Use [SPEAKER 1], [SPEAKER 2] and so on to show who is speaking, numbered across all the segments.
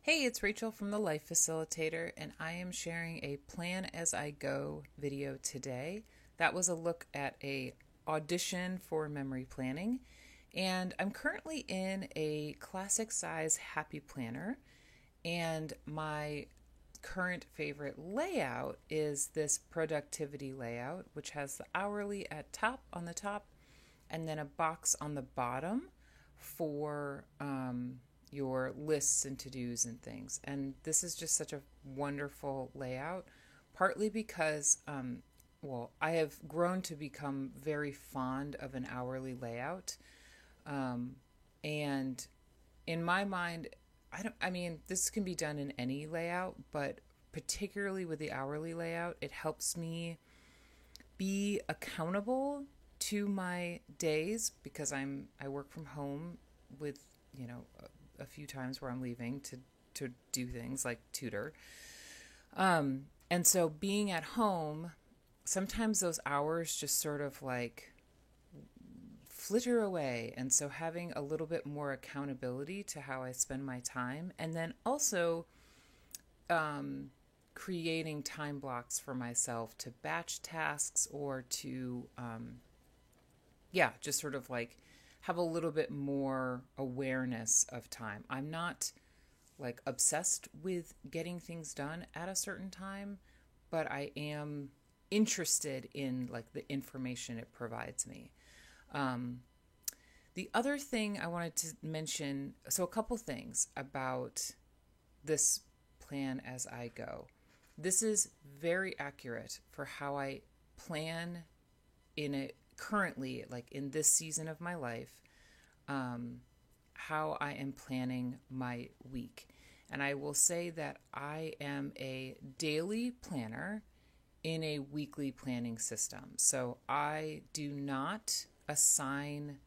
[SPEAKER 1] Hey, it's Rachel from the Life Facilitator, and I am sharing a Plan as I Go video today. That was a look at a audition for memory planning, and I'm currently in a classic size happy planner, and my current favorite layout is this productivity layout, which has the hourly at top on the top, and then a box on the bottom for your lists and to-dos and things. And this is just such a wonderful layout, partly because, I have grown to become very fond of an hourly layout. And in my mind, this can be done in any layout, but particularly with the hourly layout, it helps me be accountable to my days because I work from home with, a few times where I'm leaving to do things like tutor. And so being at home, sometimes those hours just sort of like flitter away. And so having a little bit more accountability to how I spend my time, and then also creating time blocks for myself to batch tasks or to, just sort of like have a little bit more awareness of time. I'm not like obsessed with getting things done at a certain time, but I am interested in like the information it provides me. The other thing I wanted to mention, so a couple things about this Plan as I Go. This is very accurate for how I plan in it currently, like in this season of my life, how I am planning my week. And I will say that I am a daily planner in a weekly planning system. So I do not assign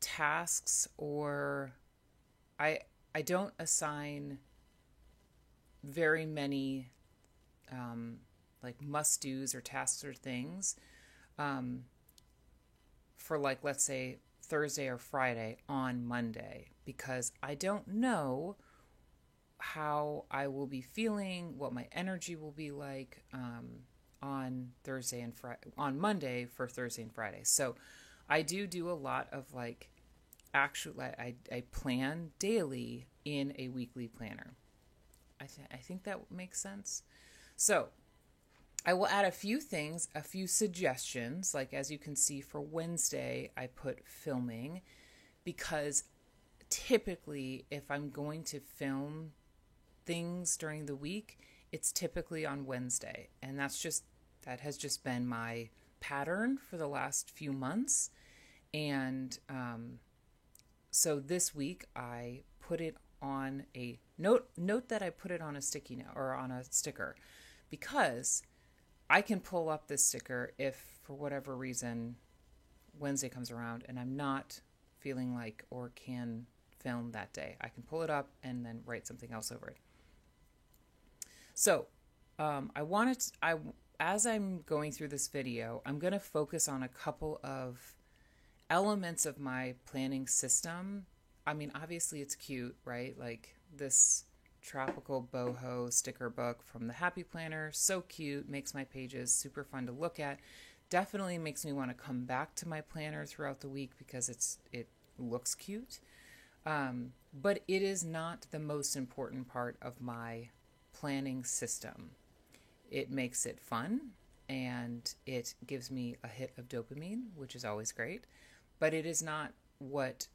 [SPEAKER 1] tasks, or I don't assign very many like must-dos or tasks or things for, like, let's say Thursday or Friday on Monday, because I don't know how I will be feeling, what my energy will be like on Thursday and on Monday for Thursday and Friday. So I do a lot of like I plan daily in a weekly planner. I think that makes sense. So I will add a few things, a few suggestions. Like, as you can see, for Wednesday, I put filming because typically if I'm going to film things during the week, it's typically on Wednesday. And that has just been my pattern for the last few months. And so this week I put it on a note that I put it on a sticky note or on a sticker, because I can pull up this sticker if for whatever reason Wednesday comes around and I'm not feeling like or can film that day. I can pull it up and then write something else over it. So as I'm going through this video, I'm going to focus on a couple of elements of my planning system. I mean, obviously it's cute, right? Like this tropical boho sticker book from the Happy Planner, so cute, makes my pages super fun to look at. Definitely makes me want to come back to my planner throughout the week because it looks cute. But it is not the most important part of my planning system. It makes it fun and it gives me a hit of dopamine, which is always great. But it is not what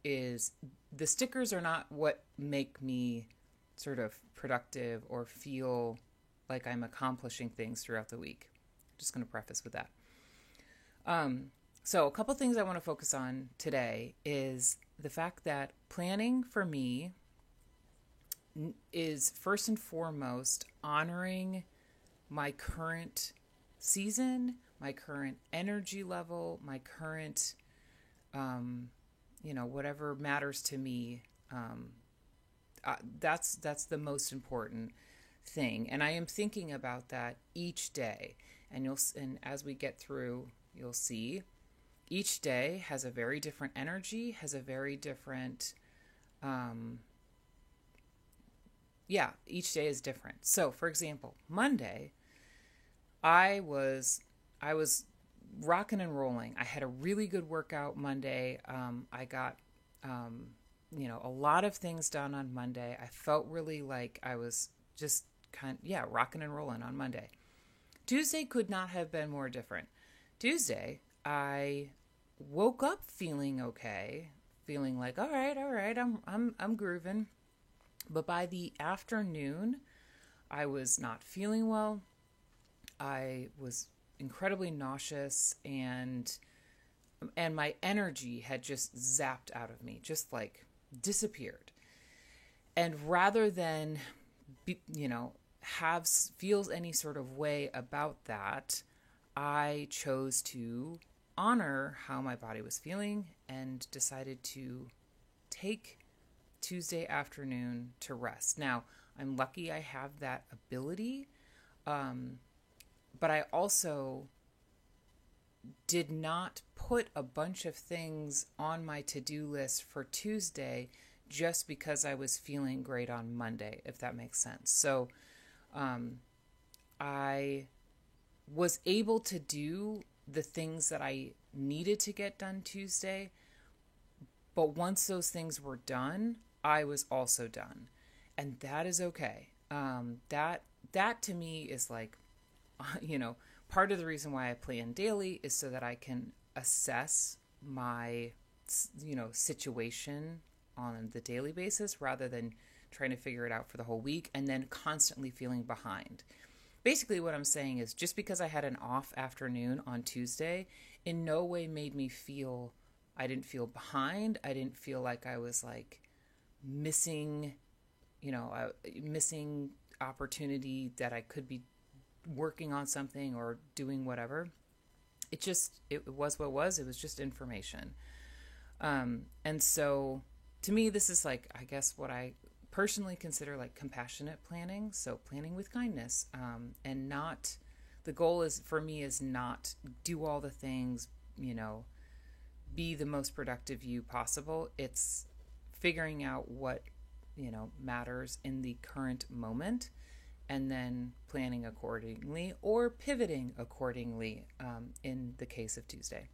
[SPEAKER 1] is, the stickers are not what make me sort of productive or feel like I'm accomplishing things throughout the week. Just going to preface with that. So a couple things I want to focus on today is the fact that planning for me is first and foremost honoring my current season, my current energy level, my current, whatever matters to me. That's the most important thing, and I am thinking about that each day. And as we get through, you'll see each day has a very different energy, has a very different yeah, each day is different. So, for example, Monday, I was I was rocking and rolling. I had a really good workout Monday. I got a lot of things done on Monday. I felt really like I was just rocking and rolling on Monday. Tuesday could not have been more different. Tuesday, I woke up feeling okay, feeling like all right, I'm grooving. But by the afternoon, I was not feeling well. I was incredibly nauseous, and my energy had just zapped out of me, just like disappeared. And rather than have feels any sort of way about that, I chose to honor how my body was feeling and decided to take Tuesday afternoon to rest. Now, I'm lucky I have that ability, but I also did not put a bunch of things on my to-do list for Tuesday just because I was feeling great on Monday, if that makes sense. So I was able to do the things that I needed to get done Tuesday, but once those things were done, I was also done, and that is okay. That to me is like, part of the reason why I plan daily is so that I can assess my, situation on the daily basis rather than trying to figure it out for the whole week and then constantly feeling behind. Basically, what I'm saying is just because I had an off afternoon on Tuesday, in no way made me feel, I didn't feel behind. I didn't feel like I was like missing, missing opportunity that I could be working on something or doing whatever. It was what it was. It was just information. And so to me, this is like, I guess what I personally consider like compassionate planning. So planning with kindness, and not, the goal is for me is not do all the things, be the most productive you possible. It's figuring out what, matters in the current moment and then planning accordingly or pivoting accordingly, in the case of Tuesday.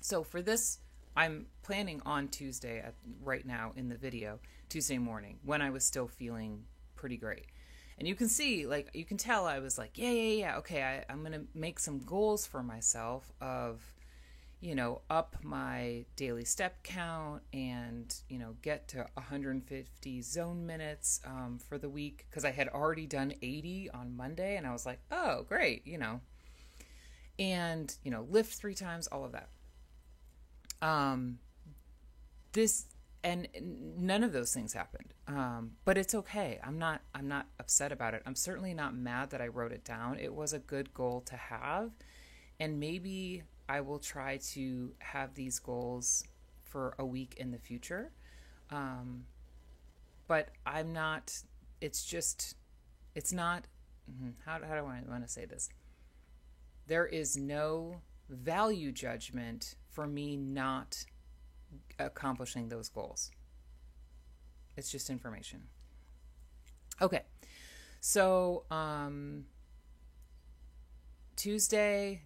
[SPEAKER 1] So for this, I'm planning on Tuesday right now in the video, Tuesday morning, when I was still feeling pretty great. And you can see, like, you can tell I was like, yeah, okay, I'm going to make some goals for myself of, up my daily step count and, get to 150 zone minutes for the week, because I had already done 80 on Monday, and I was like, oh, great, and, lift 3 times, all of that. This, and none of those things happened. But it's okay. I'm not upset about it. I'm certainly not mad that I wrote it down. It was a good goal to have. And maybe I will try to have these goals for a week in the future. But I'm not, it's not, how do I want to say this? There is no value judgment for me not accomplishing those goals. It's just information. Okay. So, Tuesday,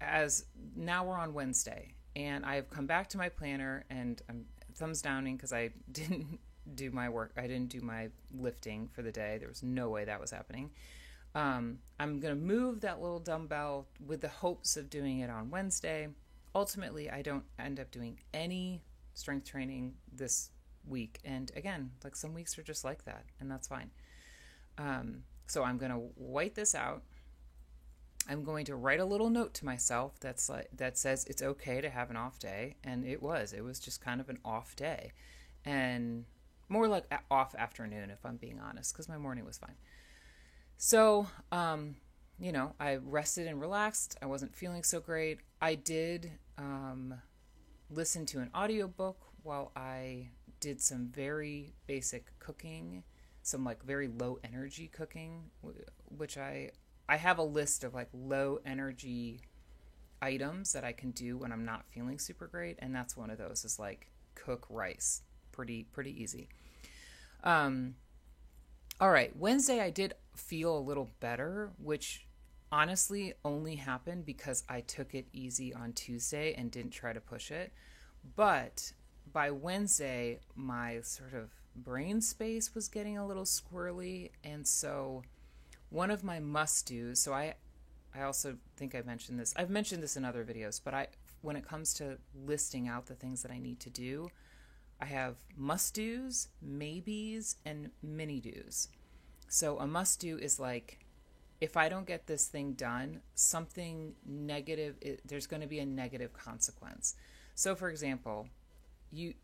[SPEAKER 1] as now we're on Wednesday, and I have come back to my planner, and I'm thumbs downing because I didn't do my work. I didn't do my lifting for the day. There was no way that was happening. I'm going to move that little dumbbell with the hopes of doing it on Wednesday. Ultimately, I don't end up doing any strength training this week. And again, like, some weeks are just like that, and that's fine. So I'm going to white this out. I'm going to write a little note to myself that says it's okay to have an off day. And it was just kind of an off day, and more like off afternoon, if I'm being honest, because my morning was fine. So, I rested and relaxed. I wasn't feeling so great. I did listen to an audiobook while I did some very basic cooking, some like very low energy cooking, which I have a list of like low energy items that I can do when I'm not feeling super great, and that's one of those, is like cook rice. Pretty easy. All right, Wednesday I did feel a little better, which honestly only happened because I took it easy on Tuesday and didn't try to push it. But by Wednesday, my sort of brain space was getting a little squirrely. And so one of my must do's, I also think I mentioned this. I've mentioned this in other videos, but when it comes to listing out the things that I need to do, I have must do's, maybes, and mini do's. So a must do is like, if I don't get this thing done, something negative, there's going to be a negative consequence. So, for example, you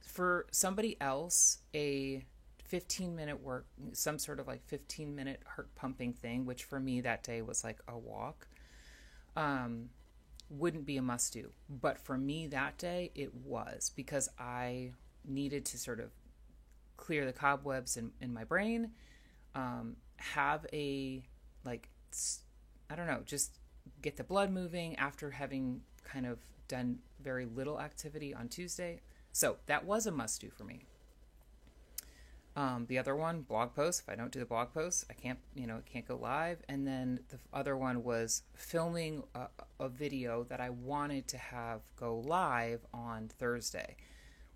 [SPEAKER 1] for somebody else, a 15-minute work, some sort of like 15-minute heart pumping thing, which for me that day was like a walk, um, wouldn't be a must do. But for me that day, it was because I needed to sort of clear the cobwebs in my brain, have a, like, I don't know, just get the blood moving after having kind of done very little activity on Tuesday. So that was a must do for me. The other one, blog post. If I don't do the blog post, I can't, it can't go live. And then the other one was filming a video that I wanted to have go live on Thursday.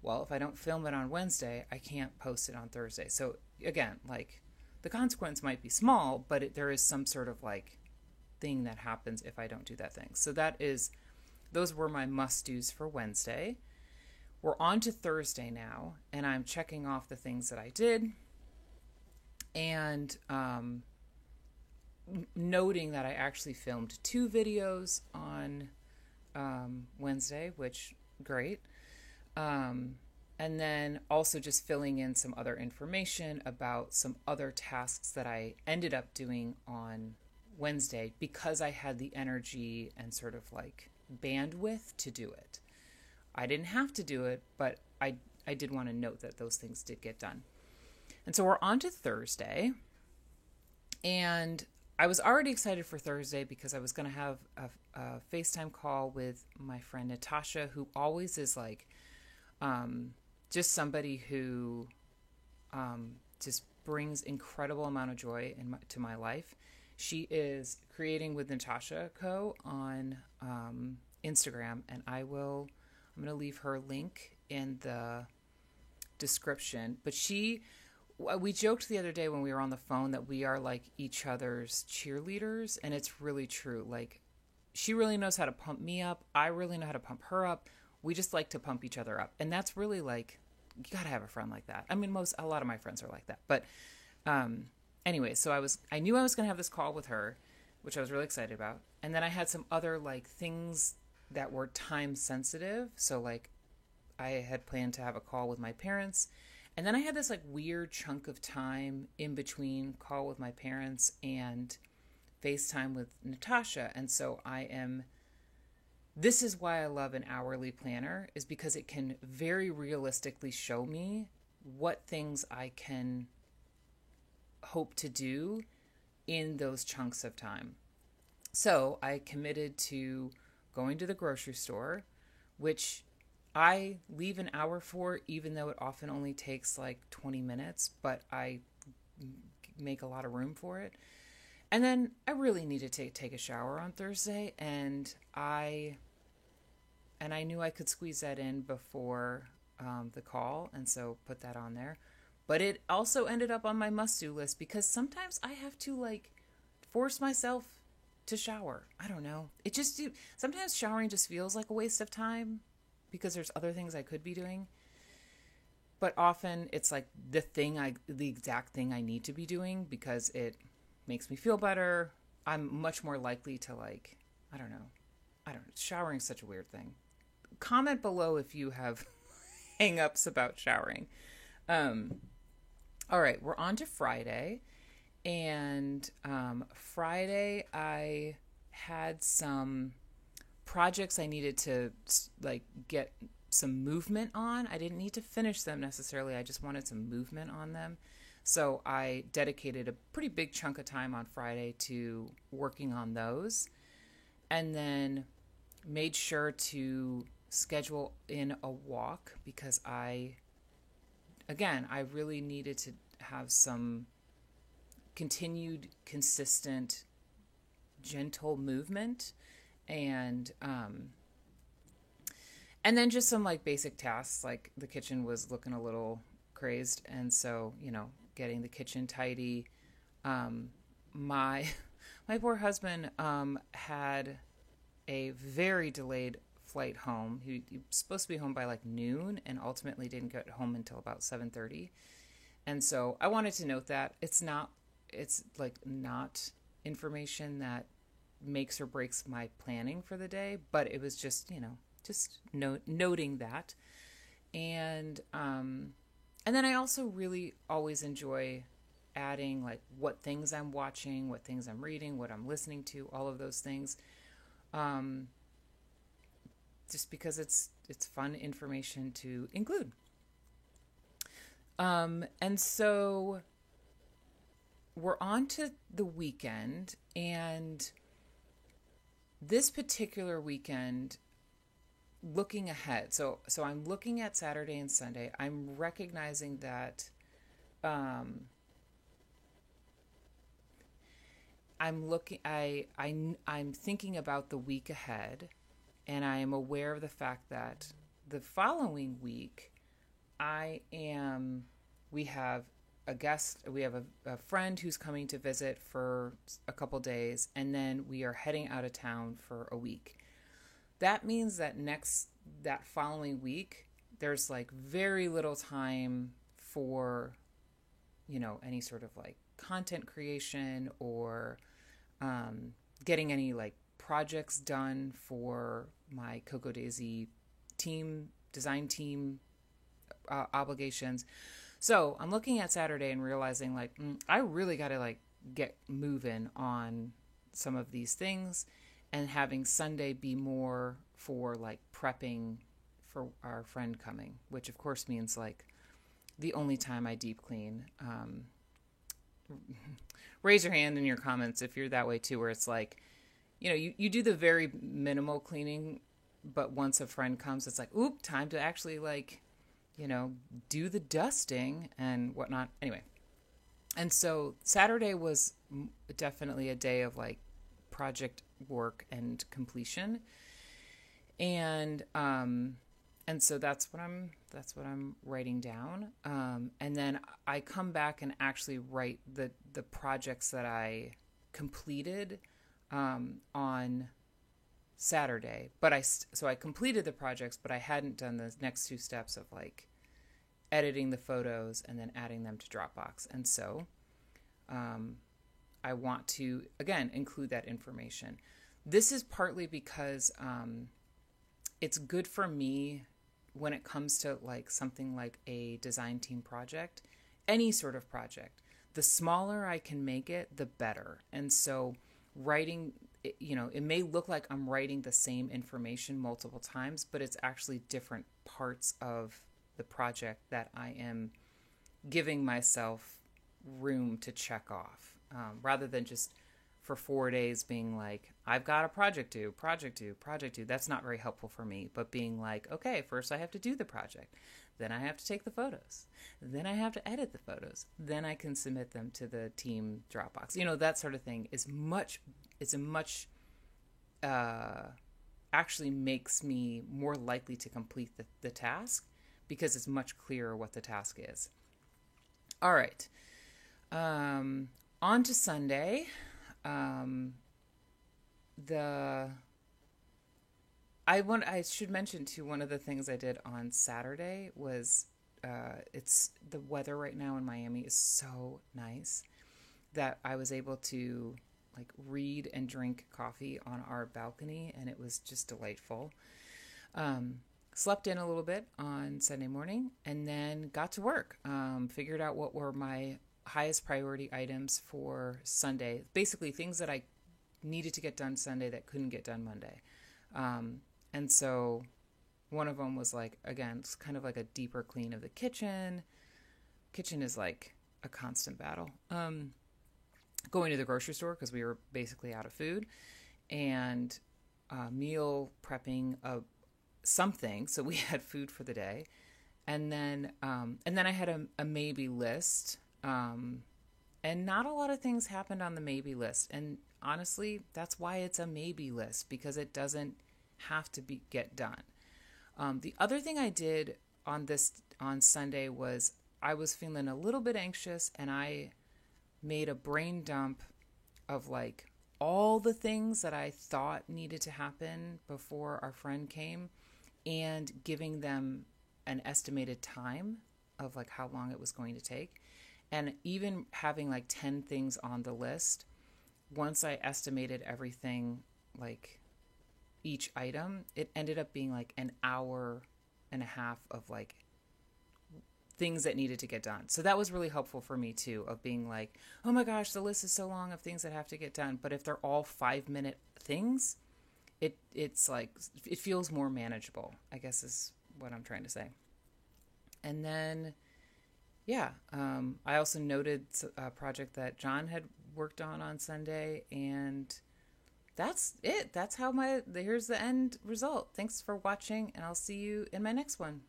[SPEAKER 1] Well, if I don't film it on Wednesday, I can't post it on Thursday. So again, like, the consequence might be small, but there is some sort of like thing that happens if I don't do that thing. So those were my must-dos for Wednesday. We're on to Thursday now, and I'm checking off the things that I did and noting that I actually filmed 2 videos on Wednesday, which, great. And then also just filling in some other information about some other tasks that I ended up doing on Wednesday because I had the energy and sort of like bandwidth to do it. I didn't have to do it, but I did want to note that those things did get done. And so we're on to Thursday. And I was already excited for Thursday because I was going to have a FaceTime call with my friend Natasha, who always is like just somebody who just brings incredible amount of joy to my life. She is Creating with Natasha Co. on Instagram, and I'm going to leave her link in the description. But we joked the other day when we were on the phone that we are like each other's cheerleaders, and it's really true. Like, she really knows how to pump me up. I really know how to pump her up. We just like to pump each other up. And that's really like, you got to have a friend like that. I mean, a lot of my friends are like that. But anyway, so I knew I was going to have this call with her, which I was really excited about. And then I had some other like things that were time sensitive. So like I had planned to have a call with my parents. And then I had this like weird chunk of time in between call with my parents and FaceTime with Natasha. And so this is why I love an hourly planner, is because it can very realistically show me what things I can hope to do in those chunks of time. So I committed to going to the grocery store, which I leave an hour for, even though it often only takes like 20 minutes, but I make a lot of room for it. And then I really needed to take a shower on Thursday, and I knew I could squeeze that in before the call, and so put that on there. But it also ended up on my must-do list because sometimes I have to like force myself to shower. I don't know. Sometimes showering just feels like a waste of time because there's other things I could be doing. But often it's like the exact thing I need to be doing because it makes me feel better. I'm much more likely to like, I don't know. Showering is such a weird thing. Comment below if you have hang-ups about showering. All right, we're on to Friday. And Friday I had some projects I needed to like get some movement on. I didn't need to finish them necessarily. I just wanted some movement on them. So I dedicated a pretty big chunk of time on Friday to working on those, and then made sure to schedule in a walk because again, I really needed to have some continued, consistent, gentle movement, and and then just some like basic tasks, like the kitchen was looking a little crazed, and so getting the kitchen tidy. My my poor husband had a very delayed flight home. He was supposed to be home by like noon, and ultimately didn't get home until about 7:30. And so I wanted to note that it's like not information that makes or breaks my planning for the day, but it was just noting that. And then I also really always enjoy adding like what things I'm watching, what things I'm reading, what I'm listening to, all of those things. Um, just because it's fun information to include. And so we're on to the weekend, and this particular weekend, looking ahead. So I'm looking at Saturday and Sunday. I'm recognizing that I'm thinking about the week ahead, and I am aware of the fact that the following week we have a guest, we have a friend who's coming to visit for a couple days, and then we are heading out of town for a week. That means that that following week, there's like very little time for, any sort of like content creation or getting any like projects done for my Cocoa Daisy design team obligations. So I'm looking at Saturday and realizing like, I really got to like get moving on some of these things, and having Sunday be more for like prepping for our friend coming, which of course means like the only time I deep clean. Raise your hand in your comments if you're that way too, where it's like, you do the very minimal cleaning, but once a friend comes, it's like, oop, time to actually like, do the dusting and whatnot. Anyway. And so Saturday was definitely a day of like project work and completion. And so that's what I'm writing down. And then I come back and actually write the projects that I completed on Saturday. But I completed the projects, but I hadn't done the next two steps of like editing the photos and then adding them to Dropbox. And so I want to, again, include that information. This is partly because it's good for me when it comes to like something like a design team project, any sort of project. The smaller I can make it, the better. And so writing, it may look like I'm writing the same information multiple times, but it's actually different parts of the project that I am giving myself room to check off, rather than just for 4 days being like, I've got a project due. That's not very helpful for me. But being like, okay, first I have to do the project. Then I have to take the photos. Then I have to edit the photos. Then I can submit them to the team Dropbox. That sort of thing is actually makes me more likely to complete the task, because it's much clearer what the task is. All right. On to Sunday. I should mention too, one of the things I did on Saturday was, it's the weather right now in Miami is so nice that I was able to like read and drink coffee on our balcony, and it was just delightful. Slept in a little bit on Sunday morning, and then got to work. Figured out what were my highest priority items for Sunday. Basically things that I needed to get done Sunday that couldn't get done Monday. And so one of them was like, again, it's kind of like a deeper clean of the kitchen. Kitchen is like a constant battle. Going to the grocery store because we were basically out of food, and meal prepping something. So we had food for the day. And then I had a maybe list. And not a lot of things happened on the maybe list. And honestly, that's why it's a maybe list, because it doesn't have to be get done. The other thing I did on Sunday was I was feeling a little bit anxious, and I made a brain dump of like all the things that I thought needed to happen before our friend came, and giving them an estimated time of like how long it was going to take. And even having like 10 things on the list, once I estimated everything, like each item, it ended up being like an hour and a half of like things that needed to get done. So that was really helpful for me too, of being like, oh my gosh, the list is so long of things that have to get done. But if they're all 5-minute things, it's like, it feels more manageable, I guess is what I'm trying to say. And then, yeah, I also noted a project that John had worked on Sunday, and that's it. That's how here's the end result. Thanks for watching, and I'll see you in my next one.